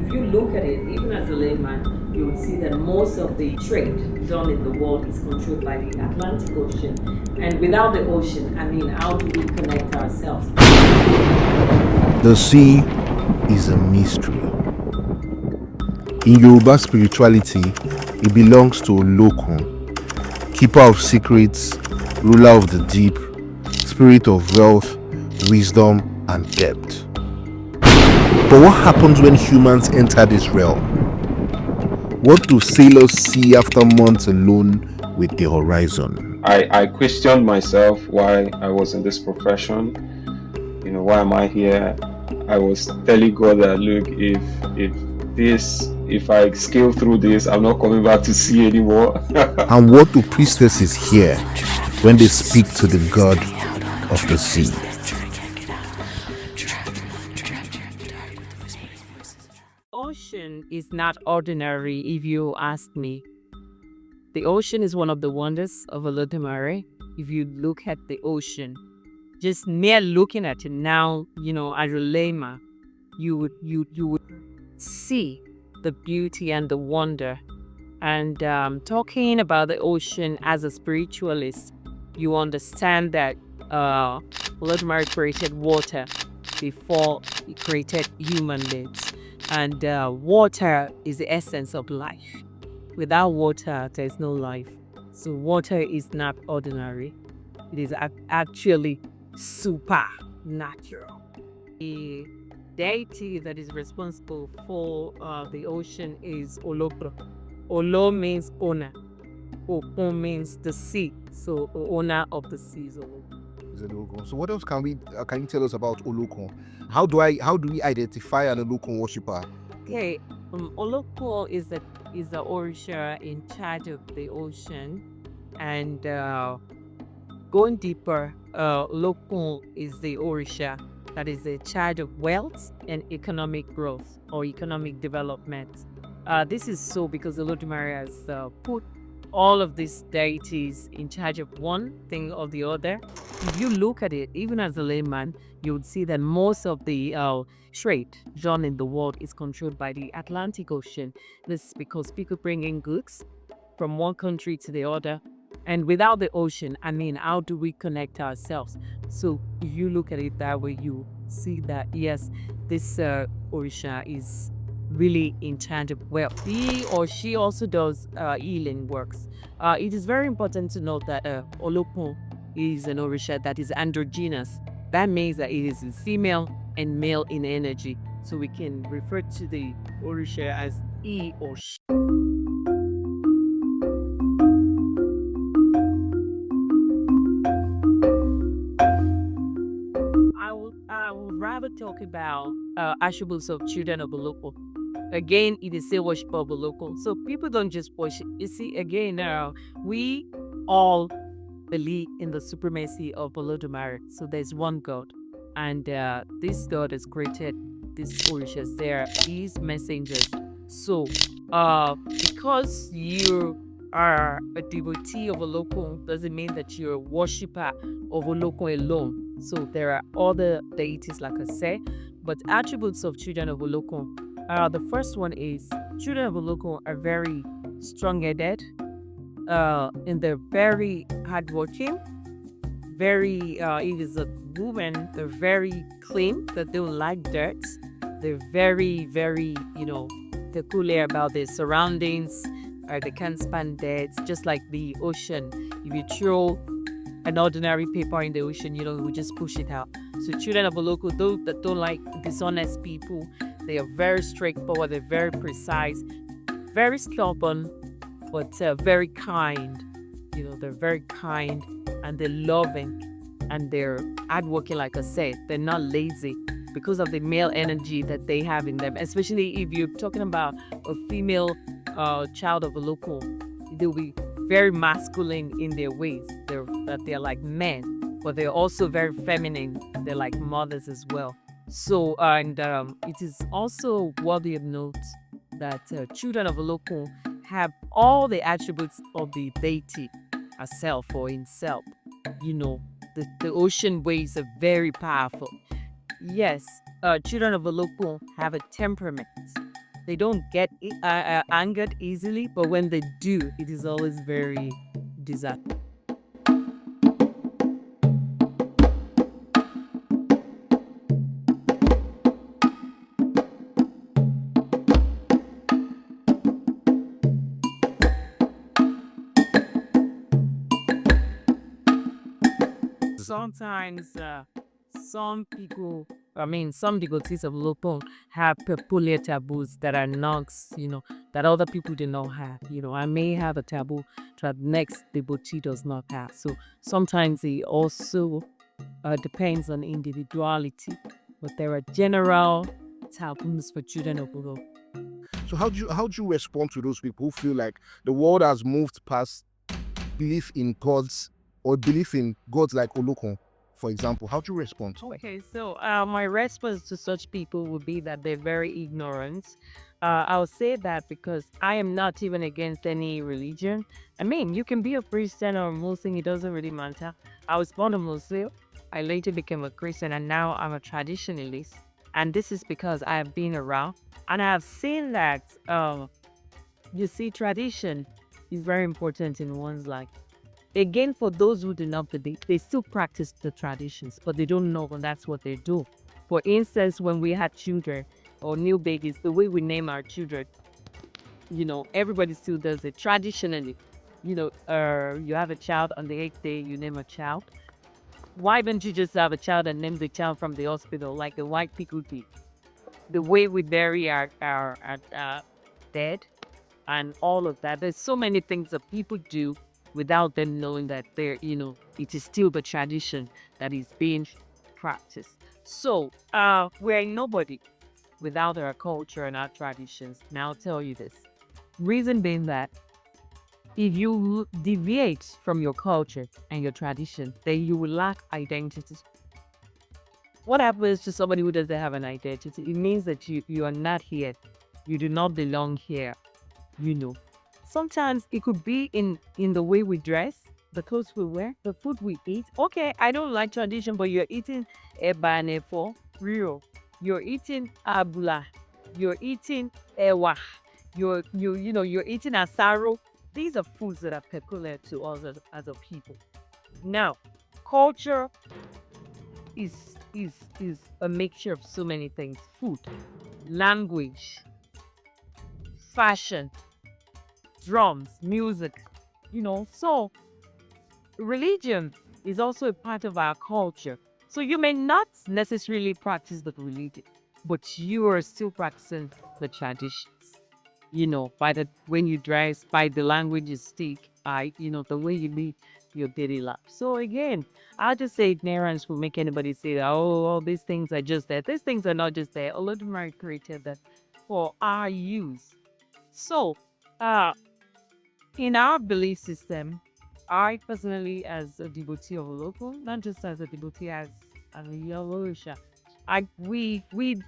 if you look at it, even as a layman, you would see that most of the trade done in the world is controlled by the Atlantic Ocean. And without the ocean, I mean, how do we connect ourselves? The sea is a mystery. In Yoruba spirituality, it belongs to Olokun, keeper of secrets, ruler of the deep, spirit of wealth, wisdom, and depth. But what happens when humans enter this realm? What do sailors see after months alone with the horizon? I questioned myself why I was in this profession. Why am I here? I was telling God that, look, if I scale through this, I'm not coming back to sea anymore. And what do priestesses hear when they speak to the god of the sea? Ocean is not ordinary, if you ask me. The ocean is one of the wonders of Olodumare. If you look at the ocean, just mere looking at it now, as a layman, you would see the beauty and the wonder. And talking about the ocean as a spiritualist, you understand that Olodumare created water before he created human beings. And water is the essence of life. Without water, there's no life. So water is not ordinary. It is actually supernatural. The deity that is responsible for the ocean is Olokun. Olo means owner. Okun means the sea. So owner of the seas. Olokun. So what else can you tell us about Olokun? How do we identify an Olokun worshipper? Okay, Olokun is the Orisha in charge of the ocean, and going deeper, Olokun is the Orisha that is in charge of wealth and economic growth or economic development. This is so because Olodumare has put all of these deities in charge of one thing or the other. If you look at it, even as a layman, you would see that most of the trade done in the world is controlled by the Atlantic Ocean. This is because people bring in goods from one country to the other. And without the ocean, I mean, how do we connect ourselves? So if you look at it that way, you see that, yes, this Orisha is really in charge of wealth. He or she also does healing works. It is very important to note that Olokun is an Orisha that is androgynous. That means that it is female and male in energy. So we can refer to the Orisha as he or she. I would rather talk about attributes of children of Olokun. Again, it is still worship of Olokun. So people don't just worship. You see, again, we all believe in the supremacy of Olodumare. So there's one God. And this God has created these orishas. They are his messengers. So because you are a devotee of Olokun doesn't mean that you're a worshipper of Olokun alone. So there are other deities, like I said, but attributes of children of Olokun. The first one is children of Olokun are very strong-headed, and they're very hardworking. Very, it is a woman. They're very clean. That they don't like dirt. They're very, very, peculiar about their surroundings. They can't stand dirt. Just like the ocean, if you throw an ordinary paper in the ocean, we just push it out. So children of Olokun, those that don't like dishonest people, they are very straightforward. They're very precise, very stubborn, but very kind. They're very kind and they're loving and they're hardworking. Like I said, they're not lazy because of the male energy that they have in them. Especially if you're talking about a female child of Olokun, they'll be very masculine in their ways. They're like men, but they're also very feminine. They're like mothers as well. So, and it is also worthy of note that children of Olokun have all the attributes of the deity herself or himself. The ocean waves are very powerful. Yes, children of Olokun have a temperament. They don't get angered easily, but when they do, it is always very disastrous. Sometimes some people, I mean, some devotees of Olokun have peculiar taboos that are not, that other people do not have. I may have a taboo that next devotee does not have. So sometimes it also depends on individuality, but there are general taboos for children of Olokun. So how do you respond to those people who feel like the world has moved past belief in gods or belief in gods like Olokun, for example? How do you respond? Okay, so my response to such people would be that they're very ignorant. I'll say that because I am not even against any religion. I mean, you can be a Christian or a Muslim, it doesn't really matter. I was born a Muslim. I later became a Christian, and now I'm a traditionalist. And this is because I have been around and I have seen that, you see, tradition is very important in one's life. Again, for those who do not believe, they still practice the traditions, but they don't know when that's what they do. For instance, when we had children or new babies, the way we name our children, everybody still does it traditionally. You have a child on the 8th day, you name a child. Why don't you just have a child and name the child from the hospital like the white people did? The way we bury our dead and all of that. There's so many things that people do without them knowing that it is still the tradition that is being practiced. So we're nobody without our culture and our traditions. Now I'll tell you this. Reason being that if you deviate from your culture and your tradition, then you will lack identity. What happens to somebody who doesn't have an identity? It means that you are not here. You do not belong here. Sometimes it could be in the way we dress, the clothes we wear, the food we eat. Okay, I don't like tradition, but you're eating eba and efo, real. You're eating abula. You're eating ewa. You're eating asaro. These are foods that are peculiar to us as a people. Now, culture is a mixture of so many things: food, language, fashion, drums, music, So religion is also a part of our culture. So you may not necessarily practice the religion, but you are still practicing the traditions. When you dress, by the language you speak, the way you live your daily life. So again, I'll just say ignorance will make anybody say that, oh, all these things are just there. These things are not just there. Olodumare created that for our use. So, in our belief system, I personally, as a devotee of Olokun, not just as a devotee, as a Yoruba, we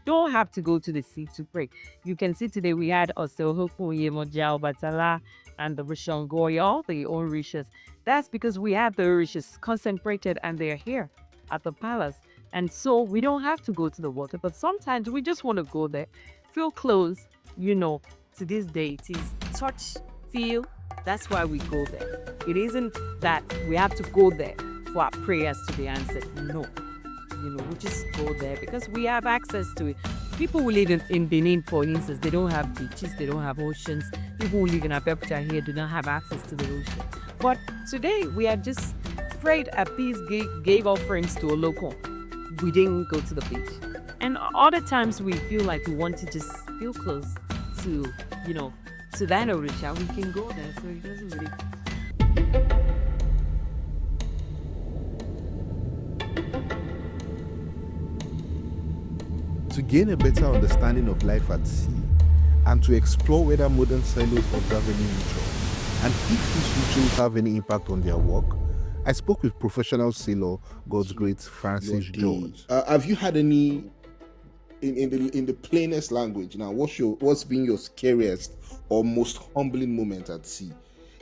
don't have to go to the sea to pray. You can see today we had Oseohoku, Yemoja, Batala, and the Rishongoy, all the Orishas. That's because we have the Orishas concentrated and they're here at the palace. And so we don't have to go to the water, but sometimes we just want to go there, feel close, to these deities, touch, feel. That's why we go there. It isn't that we have to go there for our prayers to be answered. No. We just go there because we have access to it. People who live in Benin, for instance, they don't have beaches, they don't have oceans. People who live in Abeokuta here do not have access to the ocean. But today, we have just prayed a peace, gave offerings to Olokun. We didn't go to the beach. And other times we feel like we want to just feel close to, to that Orisha. We can go there, so it doesn't really... To gain a better understanding of life at sea and to explore whether modern sailors observe any ritual and if these rituals have any impact on their work, I spoke with professional sailor Godsgreat George. Have you had any in the plainest language? Now, what's been your scariest or most humbling moment at sea,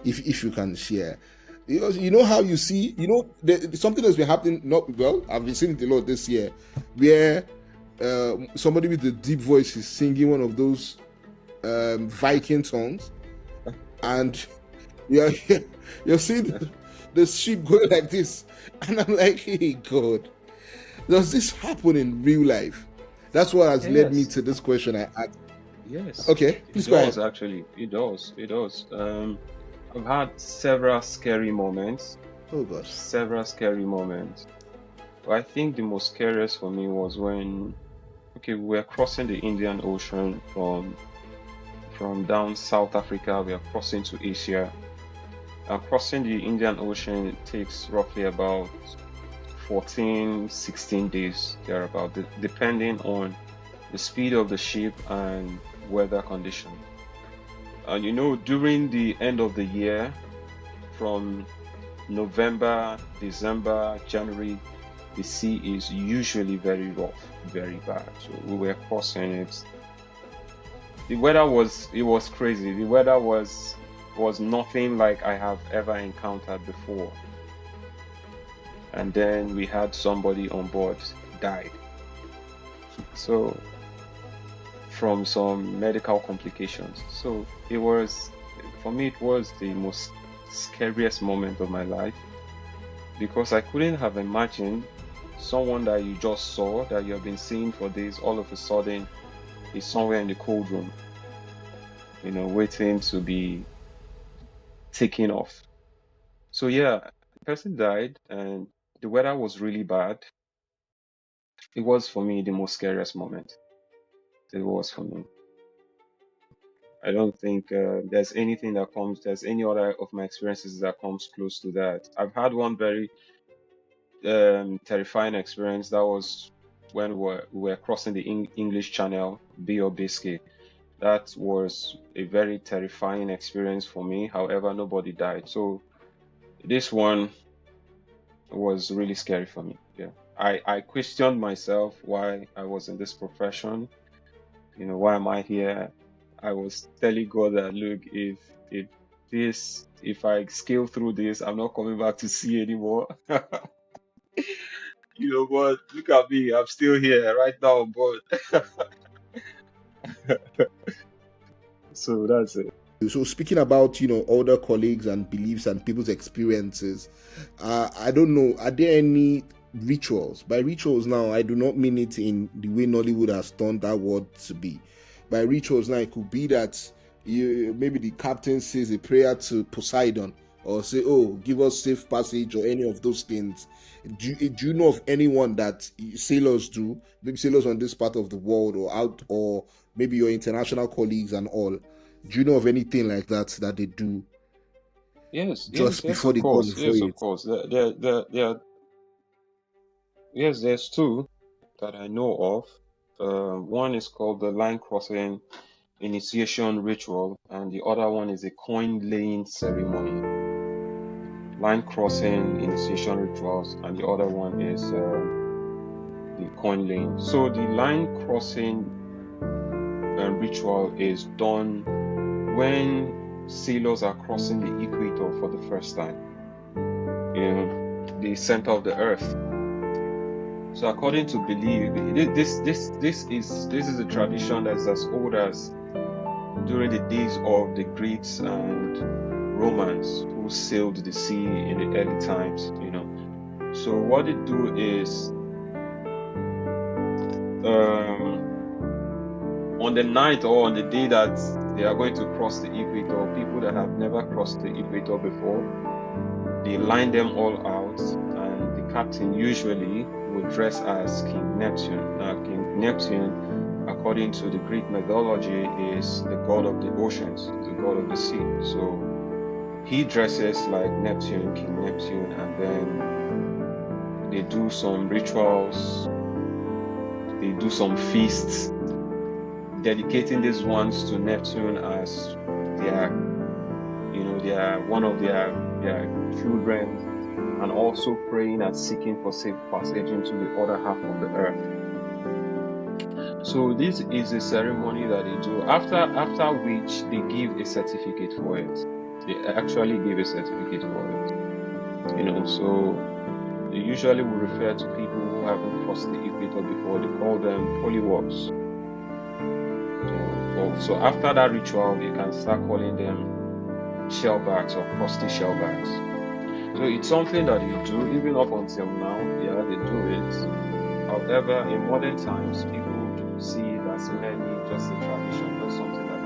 if you can share? Because you know how you see, something that's been happening. Not well, I've been seeing it a lot this year, where somebody with a deep voice is singing one of those Viking tongues, and you're you're seeing the sheep going like this, and I'm like, hey God, does this happen in real life? That's what has led me Yes, to this question I asked. yes, Okay, it please go does ahead. actually. It does. It does. I've had several scary moments. Oh God. Several scary moments. But I think the most scariest for me was when, okay, we were crossing the Indian Ocean from down South Africa. We are crossing to Asia. Crossing the Indian Ocean takes roughly about 14, 16 days thereabout, depending on the speed of the ship and weather condition. And during the end of the year, from November, December, January, the sea is usually very rough, very bad. So we were crossing it. The weather was crazy. The weather was nothing like I have ever encountered before. And then we had somebody on board died. So from some medical complications. So for me, it was the most scariest moment of my life, because I couldn't have imagined someone that you just saw, that you have been seeing for days, all of a sudden is somewhere in the cold room, waiting to be taken off. So yeah, the person died and the weather was really bad. It was for me the most scariest moment. It was for me. I don't think there's any other of my experiences that comes close to that. I've had one very terrifying experience. That was when we were crossing the English Channel, Bay of Biscay. That was a very terrifying experience for me. However, nobody died. So this one was really scary for me. Yeah. I questioned myself why I was in this profession. Why am I here? I was telling God that, look, if I scale through this, I'm not coming back to sea anymore. But look at me, I'm still here right now on board. So that's it. So speaking about older colleagues and beliefs and people's experiences, I don't know, are there any rituals? By rituals now, I do not mean it in the way Nollywood has turned that word to be. By rituals now, it could be that maybe the captain says a prayer to Poseidon, or say, oh, give us safe passage, or any of those things. Do you know of anyone that sailors do, maybe sailors on this part of the world or out, or maybe your international colleagues and all? Do you know of anything like that they do Yes, yes, just yes, before of they go on course, the yes, of voyage? course. Yes, there's two that I know of. One is called the line crossing initiation ritual, and the other one is a coin laying ceremony. Line crossing initiation rituals, and the other one is the coin laying. So the line crossing ritual is done when sailors are crossing the equator for the first time, the center of the earth. So according to belief, this is a tradition that's as old as during the days of the Greeks and Romans who sailed the sea in the early times. So what they do is, on the night or on the day that they are going to cross the equator, people that have never crossed the equator before, they line them all out, and the captain usually would dress as King Neptune. Now, King Neptune, according to the Greek mythology, is the god of the oceans, the god of the sea. So he dresses like Neptune, King Neptune, and then they do some rituals, they do some feasts, dedicating these ones to Neptune as their, one of their children, and also praying and seeking for safe passage into the other half of the earth. So this is a ceremony that they do, after which they give a certificate for it. They actually give a certificate for it. So they usually will refer to people who haven't crossed the equator before. They call them polywogs. So after that ritual, you can start calling them shellbacks or crusty shellbacks. So it's something that you do even up until now. Yeah, they do it. However, in modern times, people see it as merely just a tradition, just something that